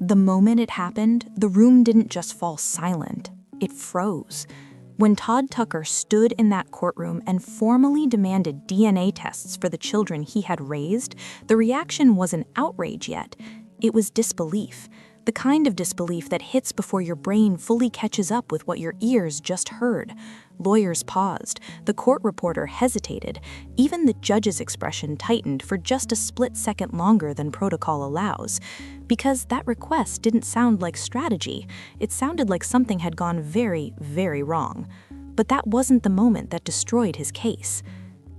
The moment it happened, the room didn't just fall silent, it froze. When Todd Tucker stood in that courtroom and formally demanded DNA tests for the children he had raised, the reaction wasn't outrage yet. It was disbelief. The kind of disbelief that hits before your brain fully catches up with what your ears just heard. Lawyers paused. The court reporter hesitated. Even the judge's expression tightened for just a split second longer than protocol allows. Because that request didn't sound like strategy. It sounded like something had gone very, very wrong. But that wasn't the moment that destroyed his case.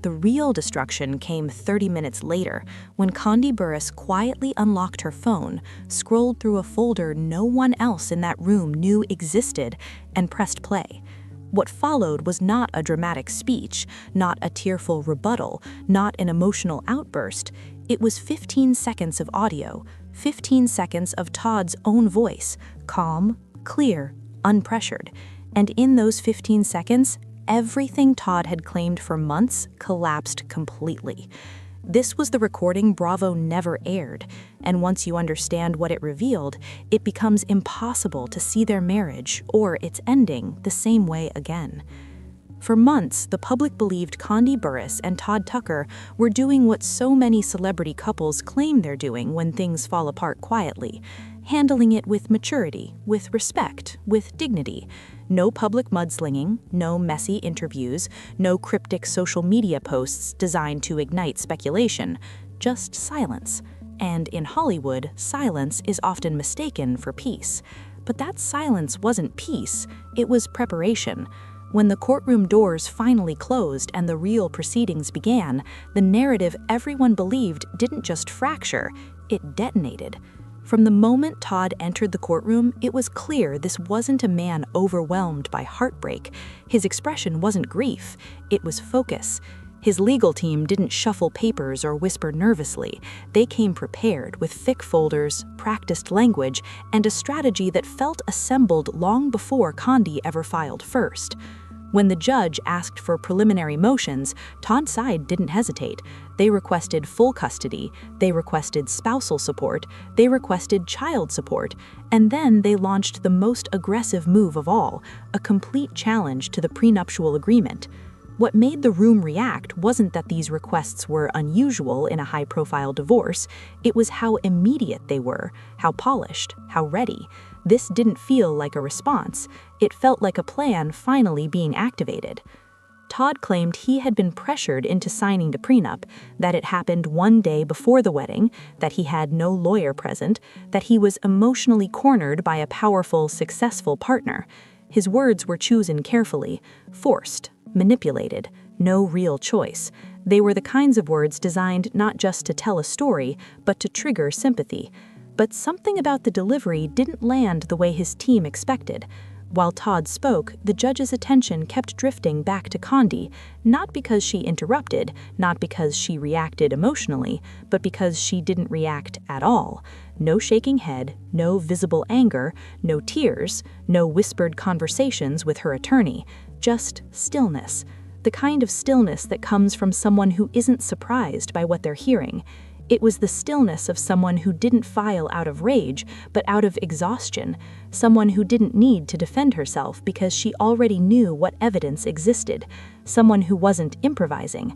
The real destruction came 30 minutes later, when Kandi Burruss quietly unlocked her phone, scrolled through a folder no one else in that room knew existed, and pressed play. What followed was not a dramatic speech, not a tearful rebuttal, not an emotional outburst. It was 15 seconds of audio, 15 seconds of Todd's own voice, calm, clear, unpressured. And in those 15 seconds, everything Todd had claimed for months collapsed completely. This was the recording Bravo never aired, and once you understand what it revealed, it becomes impossible to see their marriage or its ending the same way again. For months, the public believed Kandi Burruss and Todd Tucker were doing what so many celebrity couples claim they're doing when things fall apart quietly, handling it with maturity, with respect, with dignity. No public mudslinging, no messy interviews, no cryptic social media posts designed to ignite speculation, just silence. And in Hollywood, silence is often mistaken for peace. But that silence wasn't peace, it was preparation. When the courtroom doors finally closed and the real proceedings began, the narrative everyone believed didn't just fracture, it detonated. From the moment Todd entered the courtroom, it was clear this wasn't a man overwhelmed by heartbreak. His expression wasn't grief, it was focus. His legal team didn't shuffle papers or whisper nervously. They came prepared with thick folders, practiced language, and a strategy that felt assembled long before Kandi ever filed first. When the judge asked for preliminary motions, Todd's side didn't hesitate. They requested full custody, they requested spousal support, they requested child support, and then they launched the most aggressive move of all, a complete challenge to the prenuptial agreement. What made the room react wasn't that these requests were unusual in a high-profile divorce, it was how immediate they were, how polished, how ready. This didn't feel like a response, it felt like a plan finally being activated. Todd claimed he had been pressured into signing the prenup, that it happened one day before the wedding, that he had no lawyer present, that he was emotionally cornered by a powerful, successful partner. His words were chosen carefully, forced, manipulated, no real choice. They were the kinds of words designed not just to tell a story, but to trigger sympathy. But something about the delivery didn't land the way his team expected. While Todd spoke, the judge's attention kept drifting back to Kandi, not because she interrupted, not because she reacted emotionally, but because she didn't react at all. No shaking head, no visible anger, no tears, no whispered conversations with her attorney, just stillness. The kind of stillness that comes from someone who isn't surprised by what they're hearing. It was the stillness of someone who didn't file out of rage, but out of exhaustion, someone who didn't need to defend herself because she already knew what evidence existed, someone who wasn't improvising.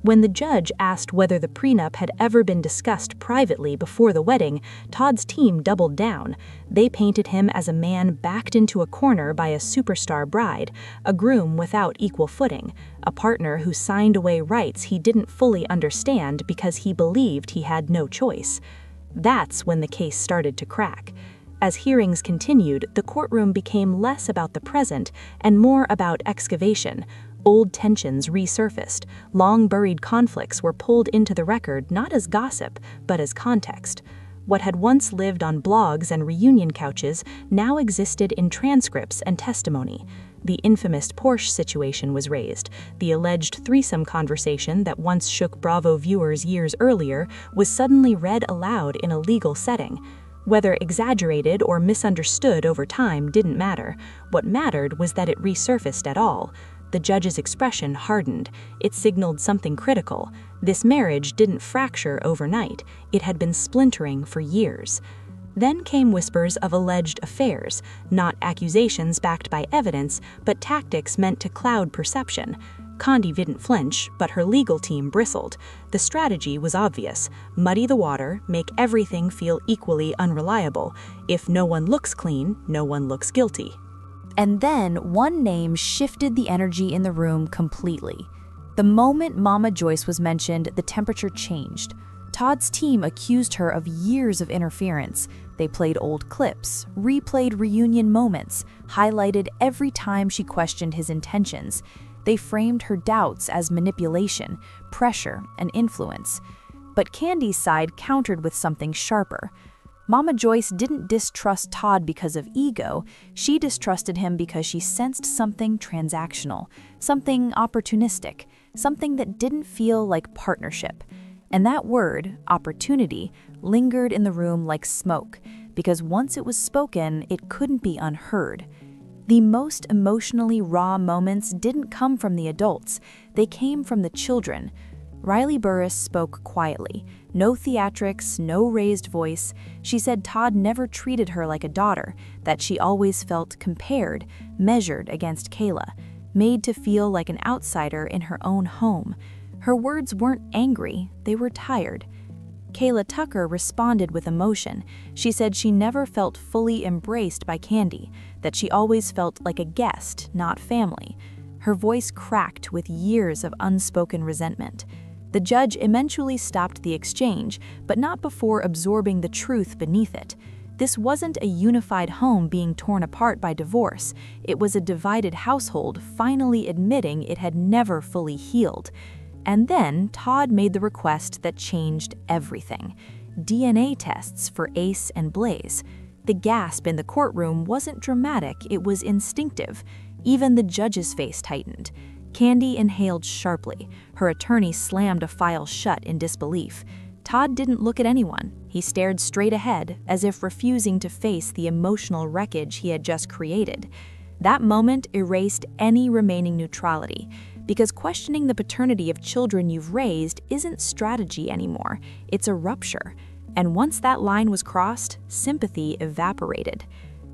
When the judge asked whether the prenup had ever been discussed privately before the wedding, Todd's team doubled down. They painted him as a man backed into a corner by a superstar bride, a groom without equal footing, a partner who signed away rights he didn't fully understand because he believed he had no choice. That's when the case started to crack. As hearings continued, the courtroom became less about the present and more about excavation. Old tensions resurfaced, long-buried conflicts were pulled into the record not as gossip, but as context. What had once lived on blogs and reunion couches now existed in transcripts and testimony. The infamous Porsche situation was raised. The alleged threesome conversation that once shook Bravo viewers years earlier was suddenly read aloud in a legal setting. Whether exaggerated or misunderstood over time didn't matter. What mattered was that it resurfaced at all. The judge's expression hardened. It signaled something critical. This marriage didn't fracture overnight. It had been splintering for years. Then came whispers of alleged affairs, not accusations backed by evidence, but tactics meant to cloud perception. Kandi didn't flinch, but her legal team bristled. The strategy was obvious: muddy the water, make everything feel equally unreliable. If no one looks clean, no one looks guilty. And then one name shifted the energy in the room completely. The moment Mama Joyce was mentioned, the temperature changed. Todd's team accused her of years of interference. They played old clips, replayed reunion moments, highlighted every time she questioned his intentions. They framed her doubts as manipulation, pressure, and influence. But Kandi's side countered with something sharper. Mama Joyce didn't distrust Todd because of ego. She distrusted him because she sensed something transactional, something opportunistic, something that didn't feel like partnership. And that word, opportunity, lingered in the room like smoke, because once it was spoken, it couldn't be unheard. The most emotionally raw moments didn't come from the adults, they came from the children. Riley Burruss spoke quietly, no theatrics, no raised voice. She said Todd never treated her like a daughter, that she always felt compared, measured against Kayla, made to feel like an outsider in her own home. Her words weren't angry, they were tired. Kayla Tucker responded with emotion. She said she never felt fully embraced by Kandi, that she always felt like a guest, not family. Her voice cracked with years of unspoken resentment. The judge eventually stopped the exchange, but not before absorbing the truth beneath it. This wasn't a unified home being torn apart by divorce. It was a divided household finally admitting it had never fully healed. And then Todd made the request that changed everything: DNA tests for Ace and Blaze. The gasp in the courtroom wasn't dramatic, it was instinctive. Even the judge's face tightened. Kandi inhaled sharply. Her attorney slammed a file shut in disbelief. Todd didn't look at anyone. He stared straight ahead, as if refusing to face the emotional wreckage he had just created. That moment erased any remaining neutrality, because questioning the paternity of children you've raised isn't strategy anymore, it's a rupture. And once that line was crossed, sympathy evaporated.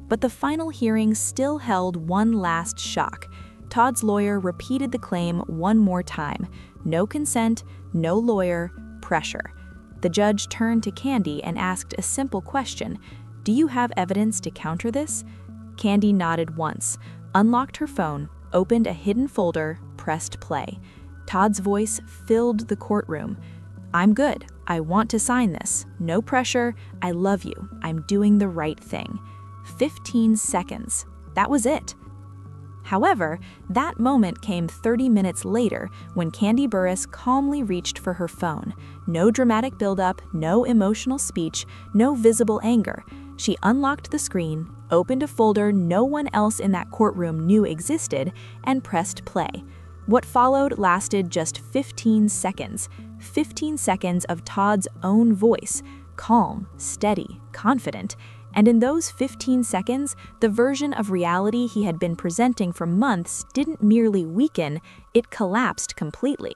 But the final hearing still held one last shock. Todd's lawyer repeated the claim one more time: no consent, no lawyer, pressure. The judge turned to Kandi and asked a simple question: do you have evidence to counter this? Kandi nodded once, unlocked her phone, opened a hidden folder, pressed play. Todd's voice filled the courtroom. I'm good. I want to sign this. No pressure. I love you. I'm doing the right thing. 15 seconds. That was it. However, that moment came 30 minutes later when Kandi Burruss calmly reached for her phone. No dramatic buildup, no emotional speech, no visible anger. She unlocked the screen, opened a folder no one else in that courtroom knew existed, and pressed play. What followed lasted just 15 seconds. 15 seconds of Todd's own voice, calm, steady, confident. And in those 15 seconds, the version of reality he had been presenting for months didn't merely weaken, it collapsed completely.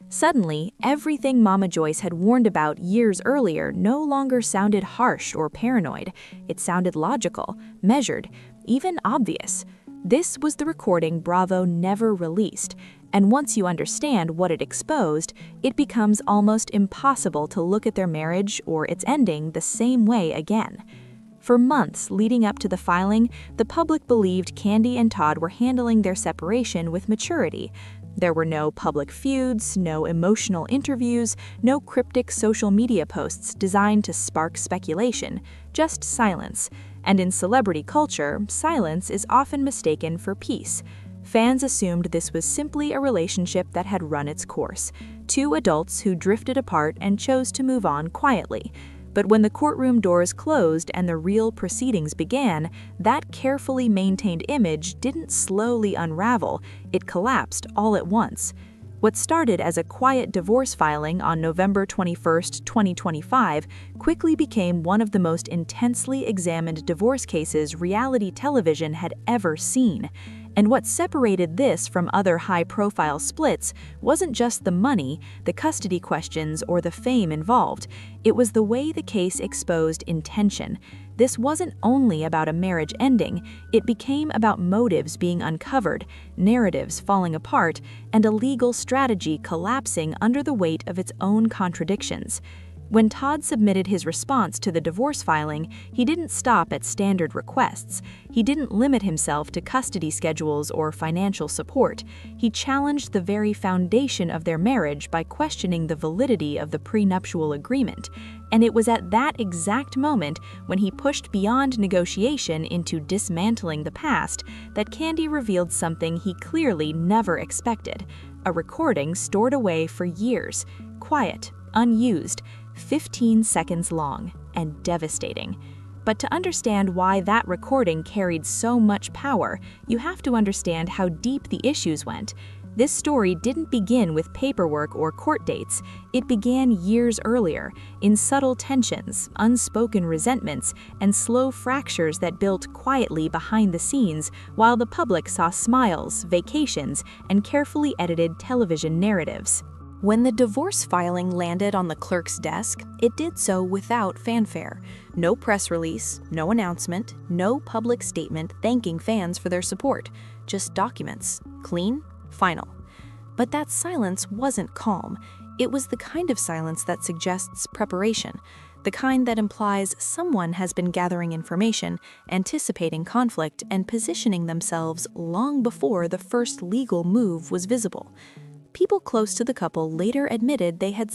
Suddenly, everything Mama Joyce had warned about years earlier no longer sounded harsh or paranoid. It sounded logical, measured, even obvious. This was the recording Bravo never released, and once you understand what it exposed, it becomes almost impossible to look at their marriage or its ending the same way again. For months leading up to the filing, the public believed Kandi and Todd were handling their separation with maturity. There were no public feuds, no emotional interviews, no cryptic social media posts designed to spark speculation, just silence. And in celebrity culture, silence is often mistaken for peace. Fans assumed this was simply a relationship that had run its course, two adults who drifted apart and chose to move on quietly. But when the courtroom doors closed and the real proceedings began, that carefully maintained image didn't slowly unravel, it collapsed all at once. What started as a quiet divorce filing on November 21, 2025, quickly became one of the most intensely examined divorce cases reality television had ever seen. And what separated this from other high-profile splits wasn't just the money, the custody questions, or the fame involved. It was the way the case exposed intention. This wasn't only about a marriage ending, it became about motives being uncovered, narratives falling apart, and a legal strategy collapsing under the weight of its own contradictions. When Todd submitted his response to the divorce filing, he didn't stop at standard requests. He didn't limit himself to custody schedules or financial support. He challenged the very foundation of their marriage by questioning the validity of the prenuptial agreement. And it was at that exact moment, when he pushed beyond negotiation into dismantling the past, that Kandi revealed something he clearly never expected: a recording stored away for years, quiet, unused, 15 seconds long, and devastating. But to understand why that recording carried so much power, you have to understand how deep the issues went. This story didn't begin with paperwork or court dates. It began years earlier, in subtle tensions, unspoken resentments, and slow fractures that built quietly behind the scenes while the public saw smiles, vacations, and carefully edited television narratives. When the divorce filing landed on the clerk's desk, it did so without fanfare. No press release, no announcement, no public statement thanking fans for their support. Just documents. Clean, final. But that silence wasn't calm. It was the kind of silence that suggests preparation, the kind that implies someone has been gathering information, anticipating conflict, and positioning themselves long before the first legal move was visible. People close to the couple later admitted they had